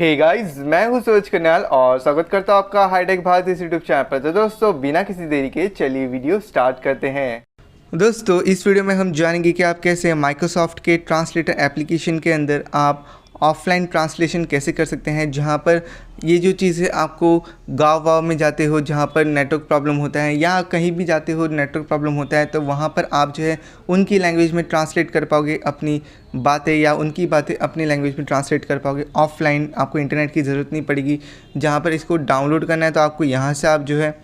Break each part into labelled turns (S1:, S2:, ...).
S1: Hey guys, मैं हूं सूरज कन्याल और स्वागत करता हूं आपका हाईटेक भारत इस यूट्यूब चैनल पर। तो दोस्तों, बिना किसी देरी के चलिए वीडियो स्टार्ट करते हैं। दोस्तों, इस वीडियो में हम जानेंगे कि आप कैसे माइक्रोसॉफ्ट के ट्रांसलेटर एप्लीकेशन के अंदर आप ऑफलाइन ट्रांसलेशन कैसे कर सकते हैं, जहां पर ये जो चीज़ें आपको गाँव में जाते हो जहां पर नेटवर्क प्रॉब्लम होता है या कहीं भी जाते हो नेटवर्क प्रॉब्लम होता है, तो वहां पर आप जो है उनकी लैंग्वेज में ट्रांसलेट कर पाओगे अपनी बातें, या उनकी बातें अपनी लैंग्वेज में ट्रांसलेट कर पाओगे ऑफलाइन। आपको इंटरनेट की ज़रूरत नहीं पड़ेगी। जहाँ पर इसको डाउनलोड करना है तो आपको यहाँ से आप जो है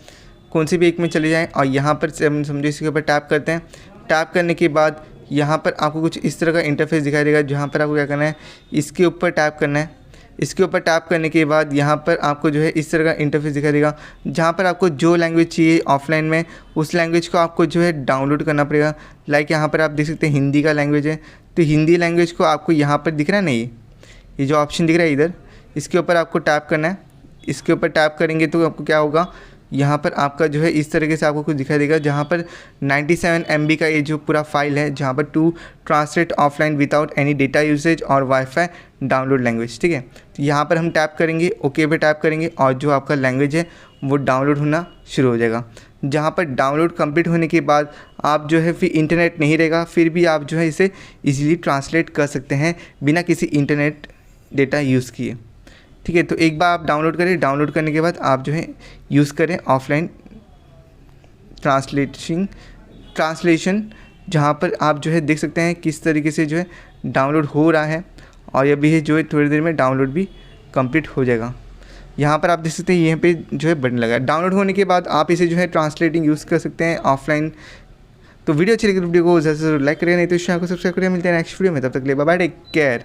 S1: कौन से भी एक में चले जाएँ और यहाँ पर समझो इसके ऊपर टैप करते हैं। टैप करने के बाद यहाँ पर आपको कुछ इस तरह का इंटरफेस दिखाई देगा, जहाँ पर आपको क्या करना है, इसके ऊपर टैप करना है। इसके ऊपर टैप करने के बाद यहाँ पर आपको जो है इस तरह का इंटरफेस दिखाई देगा, जहाँ पर आपको जो लैंग्वेज चाहिए ऑफलाइन में उस लैंग्वेज को आपको जो है डाउनलोड करना पड़ेगा। लाइक यहाँ पर आप देख सकते हैं हिंदी का लैंग्वेज है, तो हिंदी लैंग्वेज को आपको यहाँ पर दिख रहा है ना, ये जो ऑप्शन दिख रहा है इधर, इसके ऊपर आपको टैप करना है। इसके ऊपर टैप करेंगे तो आपको क्या होगा, यहाँ पर आपका जो है इस तरीके से आपको कुछ दिखाई देगा, जहाँ पर 97 MB का ये जो पूरा फाइल है, जहाँ पर to translate offline without any data usage और वाईफाई डाउनलोड लैंग्वेज। ठीक है, तो यहाँ पर हम टैप करेंगे, ओके पे टैप करेंगे और जो आपका लैंग्वेज है वो डाउनलोड होना शुरू हो जाएगा। जहाँ पर डाउनलोड कंप्लीट होने के बाद आप जो है फिर इंटरनेट नहीं रहेगा, फिर भी आप जो है इसे ईजिली ट्रांसलेट कर सकते हैं बिना किसी इंटरनेट डेटा यूज़ किए। ठीक है, तो एक बार आप डाउनलोड करें, डाउनलोड करने के बाद आप जो है यूज़ करें ऑफलाइन ट्रांसलेशन, जहाँ पर आप जो है देख सकते हैं किस तरीके से जो है डाउनलोड हो रहा है, और ये भी है जो है थोड़ी देर में डाउनलोड भी कंप्लीट हो जाएगा। यहाँ पर आप देख सकते हैं यहाँ पे जो है बटन लगा है। डाउनलोड होने के बाद आप इसे जो है ट्रांसलेटिंग यूज़ कर सकते हैं ऑफलाइन। तो वीडियो अच्छी लगी तो वीडियो को ज़्यादा से ज़रूर लाइक करें, नहीं तो इस चैनल को सब्सक्राइब करें। मिलते हैं नेक्स्ट वीडियो में, तब तक के लिए बाय बाय, टेक केयर।